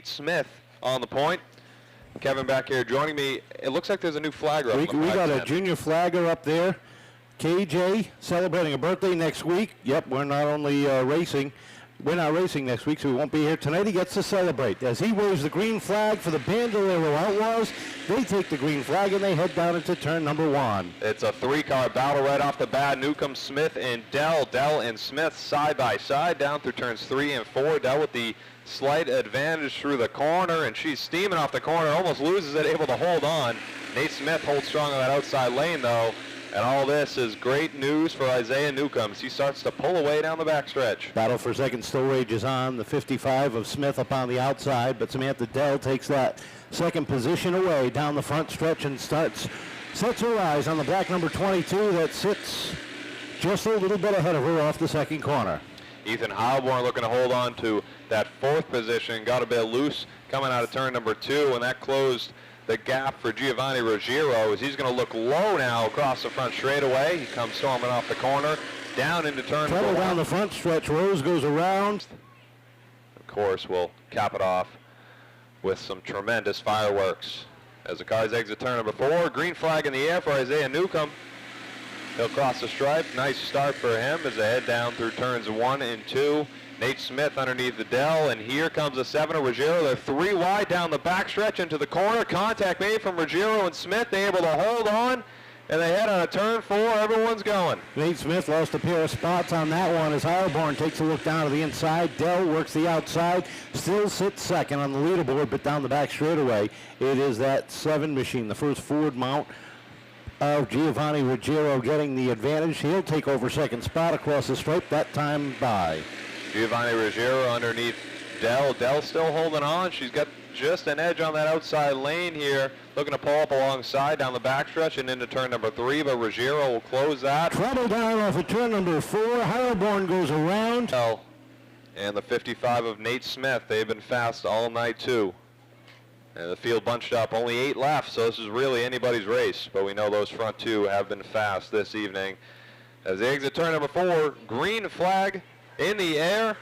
Nate Smith on the point. Kevin back here joining me. It looks like there's a new flagger up. We got a junior flagger up there. KJ celebrating a birthday next week. Yep, we're not only racing. We're not racing next week, so we won't be here tonight. He gets to celebrate. As he waves the green flag for the Bandolero Outlaws, they take the green flag and they head down into turn number 1. It's a 3-car battle right off the bat. Newcomb, Smith, and Dell. Dell and Smith side by side down through turns 3 and 4. Dell with the slight advantage through the corner, and she's steaming off the corner, almost loses it, able to hold on. Nate Smith holds strong on that outside lane, though. And all this is great news for Isaiah Newcomb. He starts to pull away down the backstretch. Battle for second still rages on. The 55 of Smith up on the outside, but Samantha Dell takes that second position away down the front stretch and sets her eyes on the black number 22 that sits just a little bit ahead of her off the second corner. Ethan Heilborn looking to hold on to that 4th position. Got a bit loose coming out of turn number 2, and that closed the gap for Giovanni Ruggiero as he's going to look low now across the front straightaway. He comes storming off the corner, down into turn 4. Down the front stretch, Rose goes around. Of course, we'll cap it off with some tremendous fireworks. As the cars exit turn number 4, green flag in the air for Isaiah Newcomb. He'll cross the stripe. Nice start for him as they head down through turns 1 and 2. Nate Smith underneath the Dell, and here comes the 7 of Ruggiero. They're 3 wide down the backstretch into the corner. Contact made from Ruggiero and Smith. They're able to hold on, and they head on a turn 4. Everyone's going. Nate Smith lost a pair of spots on that one as Heilborn takes a look down to the inside. Dell works the outside, still sits second on the leaderboard, but down the back straightaway, it is that 7 machine, the first Ford mount of Giovanni Ruggiero getting the advantage. He'll take over second spot across the stripe, that time by Giovanni Ruggiero underneath Dell. Dell still holding on. She's got just an edge on that outside lane here. Looking to pull up alongside down the backstretch and into turn number 3, but Ruggiero will close that. Trouble down off of turn number 4. Heilborn goes around. And the 55 of Nate Smith. They've been fast all night too. And the field bunched up. Only 8 left, so this is really anybody's race. But we know those front 2 have been fast this evening. As they exit turn number 4, green flag in the air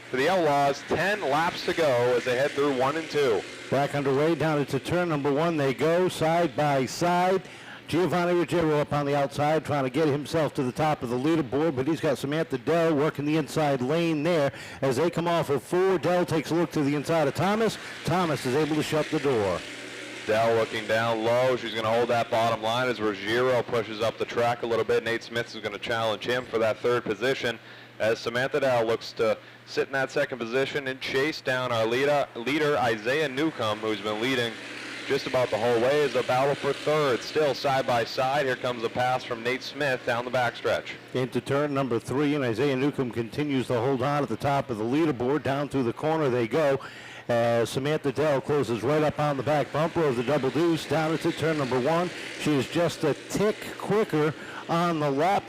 for the Outlaws. 10 laps to go as they head through 1 and 2. Back underway down into turn number 1 they go, side by side. Giovanni Ruggiero up on the outside trying to get himself to the top of the leaderboard, but he's got Samantha Dell working the inside lane there. As they come off of 4, Dell takes a look to the inside of Thomas. Thomas is able to shut the door. Dell looking down low. She's going to hold that bottom line as Ruggiero pushes up the track a little bit. Nate Smith is going to challenge him for that 3rd position, as Samantha Dell looks to sit in that 2nd position and chase down our leader Isaiah Newcomb, who's been leading just about the whole way, as a battle for 3rd. Still side by side. Here comes a pass from Nate Smith down the backstretch. Into turn number 3, and Isaiah Newcomb continues to hold on at the top of the leaderboard. Down through the corner they go. Samantha Dell closes right up on the back bumper of the Double Deuce down into turn number 1. She is just a tick quicker on the lap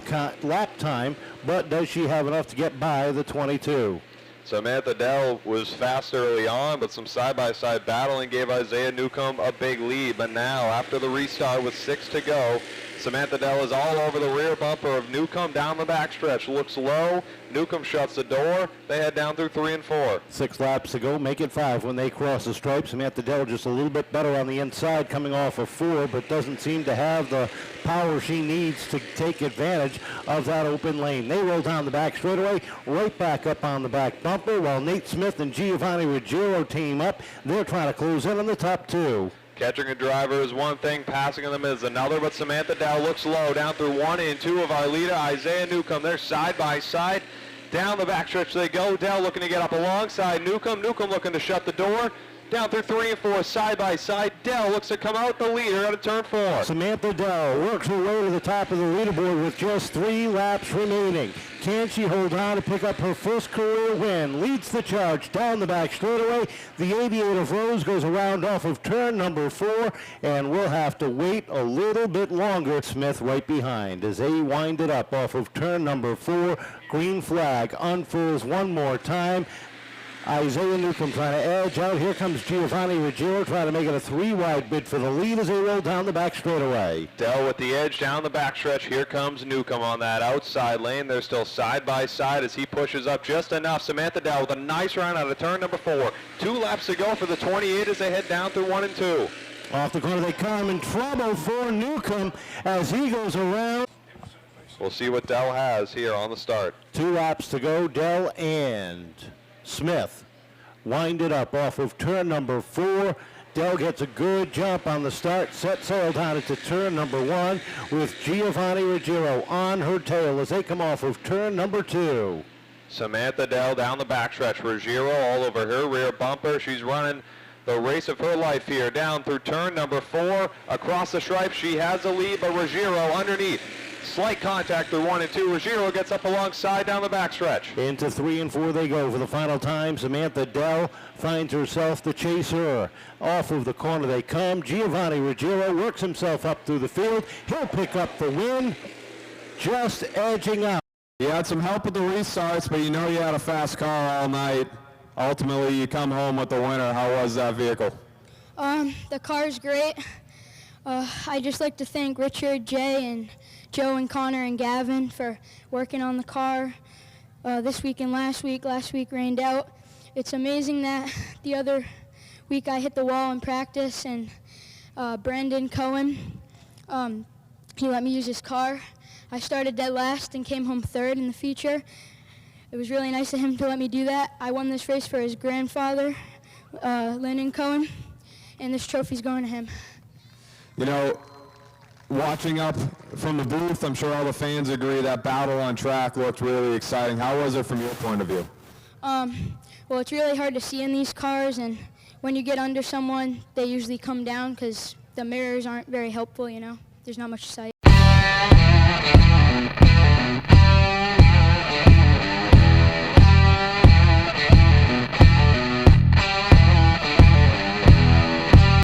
time, but does she have enough to get by the 22? Samantha Dell was fast early on, but some side-by-side battling gave Isaiah Newcomb a big lead. But now, after the restart with 6 to go, Samantha Dell is all over the rear bumper of Newcomb down the backstretch. Looks low. Newcomb shuts the door. They head down through 3 and 4. 6 laps to go. Make it 5 when they cross the stripe. Samantha Dell just a little bit better on the inside coming off of 4, but doesn't seem to have the power she needs to take advantage of that open lane. They roll down the back straightaway, right back up on the back bumper, while Nate Smith and Giovanni Ruggiero team up. They're trying to close in on the top 2. Catching a driver is one thing, passing them is another, but Samantha Dell looks low down through 1 and 2 of our leader, Isaiah Newcomb. They're side by side. Down the backstretch they go. Dell looking to get up alongside Newcomb. Newcomb looking to shut the door. Down through 3 and 4, side by side. Dell looks to come out the leader out of turn 4. Samantha Dell works her way to the top of the leaderboard with just 3 laps remaining. Can she hold on to pick up her first career win? Leads the charge down the back straightaway. The 88 of Rose goes around off of turn number 4, and we'll have to wait a little bit longer. Smith right behind as they wind it up off of turn number 4. Green flag unfurls one more time. Isaiah Newcomb trying to edge out. Here comes Giovanni Ruggiero trying to make it a 3-wide bid for the lead as they roll down the back straightaway. Dell with the edge down the backstretch. Here comes Newcomb on that outside lane. They're still side by side as he pushes up just enough. Samantha Dell with a nice run out of turn number 4. 2 laps to go for the 28 as they head down through 1 and 2. Off the corner they come, in trouble for Newcomb as he goes around. We'll see what Dell has here on the start. 2 laps to go. Dell and Smith wind it up off of turn number 4. Dell gets a good jump on the start, set sail down into turn number 1 with Giovanni Ruggiero on her tail as they come off of turn number 2. Samantha Dell down the backstretch. Ruggiero all over her rear bumper. She's running the race of her life here down through turn number 4. Across the stripe, she has the lead, but Ruggiero underneath. Slight contact through 1 and 2. Ruggiero gets up alongside down the backstretch. Into 3 and 4 they go for the final time. Samantha Dell finds herself the chaser. Off of the corner they come. Giovanni Ruggiero works himself up through the field. He'll pick up the win, just edging out. You had some help with the restarts, but you know you had a fast car all night. Ultimately, you come home with the winner. How was that vehicle? The car's great. I'd just like to thank Richard, Jay, and Joe and Connor and Gavin for working on the car this week and last week. Last week rained out. It's amazing that the other week I hit the wall in practice, and Brendan Cohen, he let me use his car. I started dead last and came home 3rd in the feature. It was really nice of him to let me do that. I won this race for his grandfather, Lyndon Cohen, and this trophy's going to him. You know, watching up from the booth, I'm sure all the fans agree that battle on track looked really exciting. How was it from your point of view? Well, it's really hard to see in these cars, and when you get under someone, they usually come down because the mirrors aren't very helpful, you know. There's not much sight.